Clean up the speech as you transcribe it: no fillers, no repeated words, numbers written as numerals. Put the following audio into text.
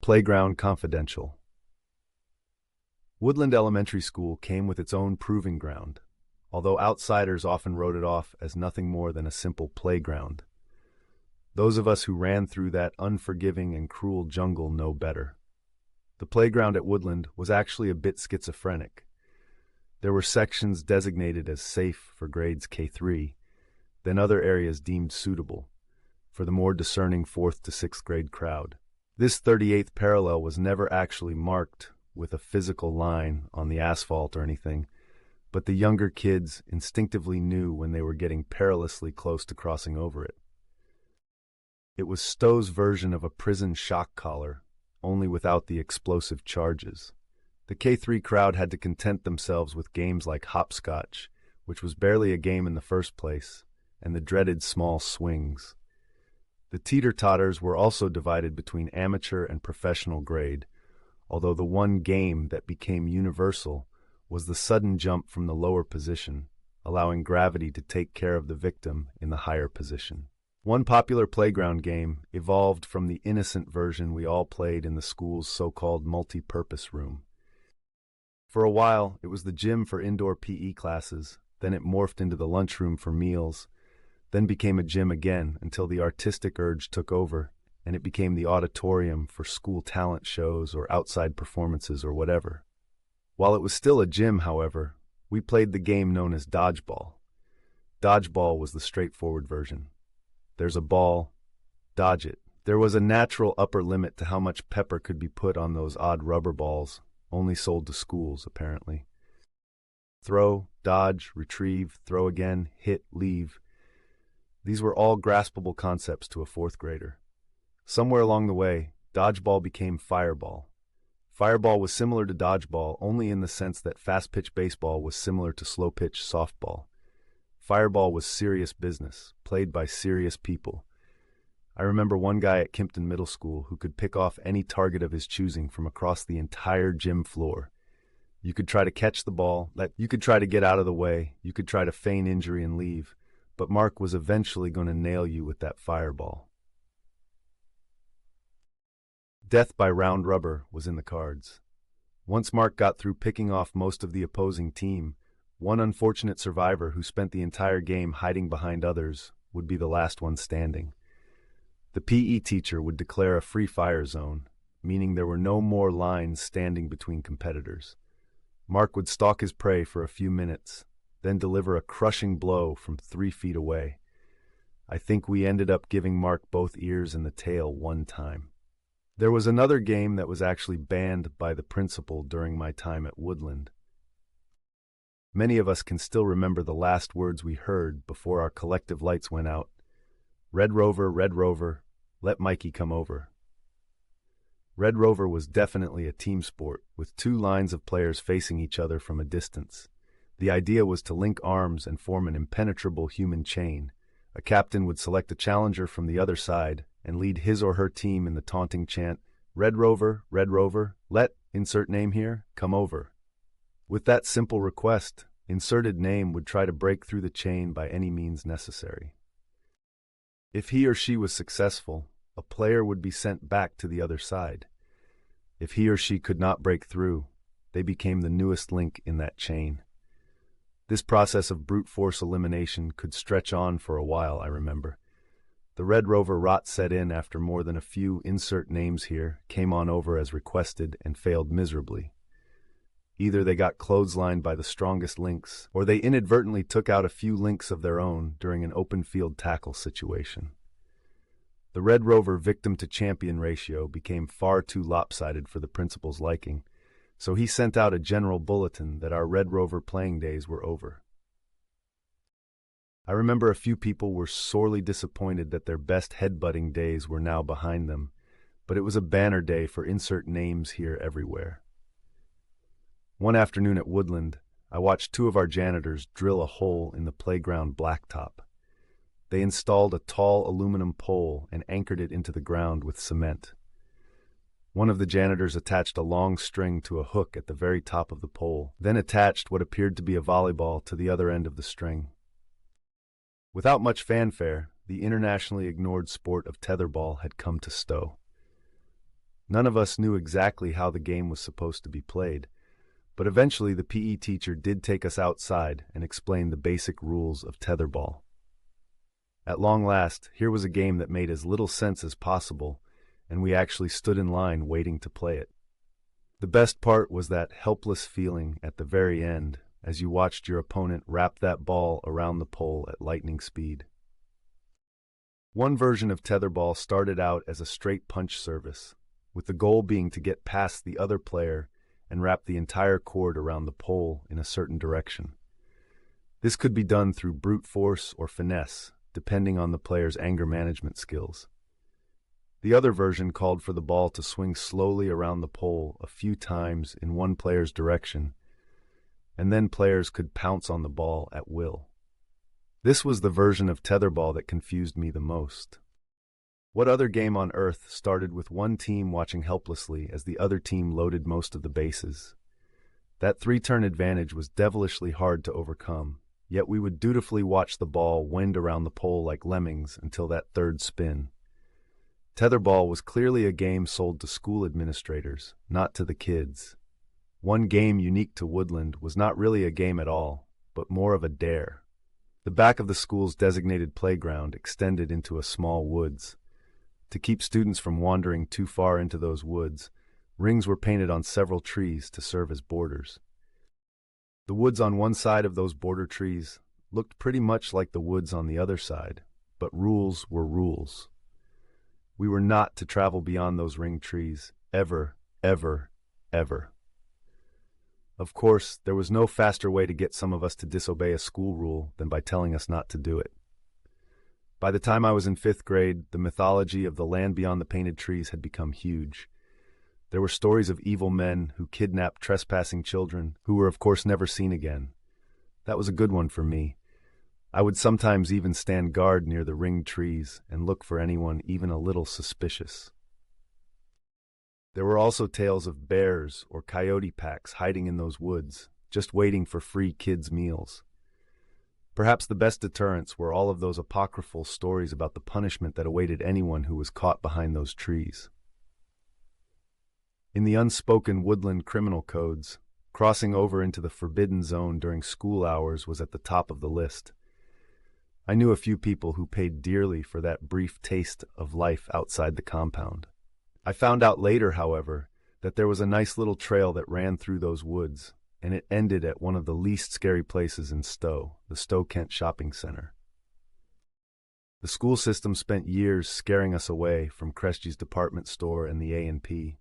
Playground Confidential. Woodland Elementary School came with its own proving ground, although outsiders often wrote it off as nothing more than a simple playground. Those of us who ran through that unforgiving and cruel jungle know better. The playground at Woodland was actually a bit schizophrenic. There were sections designated as safe for grades K-3, then other areas deemed suitable for the more discerning 4th to 6th grade crowd. This 38th parallel was never actually marked with a physical line on the asphalt or anything, but the younger kids instinctively knew when they were getting perilously close to crossing over it. It was Stowe's version of a prison shock collar, only without the explosive charges. The K-3 crowd had to content themselves with games like hopscotch, which was barely a game in the first place, and the dreaded small swings. The teeter-totters were also divided between amateur and professional grade, although the one game that became universal was the sudden jump from the lower position, allowing gravity to take care of the victim in the higher position. One popular playground game evolved from the innocent version we all played in the school's so-called multi-purpose room. For a while, it was the gym for indoor PE classes, then it morphed into the lunchroom for meals, then became a gym again until the artistic urge took over, and it became the auditorium for school talent shows or outside performances or whatever. While it was still a gym, however, we played the game known as dodgeball. Dodgeball was the straightforward version. There's a ball, dodge it. There was a natural upper limit to how much pepper could be put on those odd rubber balls, only sold to schools, apparently. Throw, dodge, retrieve, throw again, hit, leave. These were all graspable concepts to a 4th grader. Somewhere along the way, dodgeball became fireball. Fireball was similar to dodgeball only in the sense that fast-pitch baseball was similar to slow-pitch softball. Fireball was serious business, played by serious people. I remember one guy at Kimpton Middle School who could pick off any target of his choosing from across the entire gym floor. You could try to catch the ball, you could try to get out of the way, you could try to feign injury and leave, but Mark was eventually going to nail you with that fireball. Death by round rubber was in the cards. Once Mark got through picking off most of the opposing team, one unfortunate survivor who spent the entire game hiding behind others would be the last one standing. The PE teacher would declare a free fire zone, meaning there were no more lines standing between competitors. Mark would stalk his prey for a few minutes, then deliver a crushing blow from 3 feet away. I think we ended up giving Mark both ears and the tail one time. There was another game that was actually banned by the principal during my time at Woodland. Many of us can still remember the last words we heard before our collective lights went out. Red Rover, let Mikey come over. Red Rover was definitely a team sport, with 2 lines of players facing each other from a distance. The idea was to link arms and form an impenetrable human chain. A captain would select a challenger from the other side and lead his or her team in the taunting chant, Red Rover, let, insert name here, come over. With that simple request, inserted name would try to break through the chain by any means necessary. If he or she was successful, a player would be sent back to the other side. If he or she could not break through, they became the newest link in that chain. This process of brute force elimination could stretch on for a while, I remember. The Red Rover rot set in after more than a few insert names here came on over as requested and failed miserably. Either they got clotheslined by the strongest links, or they inadvertently took out a few links of their own during an open field tackle situation. The Red Rover victim-to-champion ratio became far too lopsided for the principal's liking, so he sent out a general bulletin that our Red Rover playing days were over. I remember a few people were sorely disappointed that their best headbutting days were now behind them, but it was a banner day for insert names here everywhere. One afternoon at Woodland, I watched 2 of our janitors drill a hole in the playground blacktop. They installed a tall aluminum pole and anchored it into the ground with cement. One of the janitors attached a long string to a hook at the very top of the pole, then attached what appeared to be a volleyball to the other end of the string. Without much fanfare, the internationally ignored sport of tetherball had come to Stowe. None of us knew exactly how the game was supposed to be played, but eventually the PE teacher did take us outside and explain the basic rules of tetherball. At long last, here was a game that made as little sense as possible, and we actually stood in line waiting to play it. The best part was that helpless feeling at the very end as you watched your opponent wrap that ball around the pole at lightning speed. One version of tetherball started out as a straight punch service, with the goal being to get past the other player and wrap the entire cord around the pole in a certain direction. This could be done through brute force or finesse, depending on the player's anger management skills. The other version called for the ball to swing slowly around the pole a few times in one player's direction, and then players could pounce on the ball at will. This was the version of tetherball that confused me the most. What other game on earth started with one team watching helplessly as the other team loaded most of the bases? That three-turn advantage was devilishly hard to overcome, yet we would dutifully watch the ball wend around the pole like lemmings until that third spin. Tetherball was clearly a game sold to school administrators, not to the kids. One game unique to Woodland was not really a game at all, but more of a dare. The back of the school's designated playground extended into a small woods. To keep students from wandering too far into those woods, rings were painted on several trees to serve as borders. The woods on one side of those border trees looked pretty much like the woods on the other side, but rules were rules. We were not to travel beyond those ring trees, ever, ever, ever. Of course, there was no faster way to get some of us to disobey a school rule than by telling us not to do it. By the time I was in 5th grade, the mythology of the land beyond the painted trees had become huge. There were stories of evil men who kidnapped trespassing children, who were of course never seen again. That was a good one for me. I would sometimes even stand guard near the ringed trees and look for anyone even a little suspicious. There were also tales of bears or coyote packs hiding in those woods, just waiting for free kids' meals. Perhaps the best deterrents were all of those apocryphal stories about the punishment that awaited anyone who was caught behind those trees. In the unspoken Woodland criminal codes, crossing over into the forbidden zone during school hours was at the top of the list. I knew a few people who paid dearly for that brief taste of life outside the compound. I found out later, however, that there was a nice little trail that ran through those woods, and it ended at one of the least scary places in Stowe, the Stowe-Kent Shopping Center. The school system spent years scaring us away from Kresge's department store and the A&P.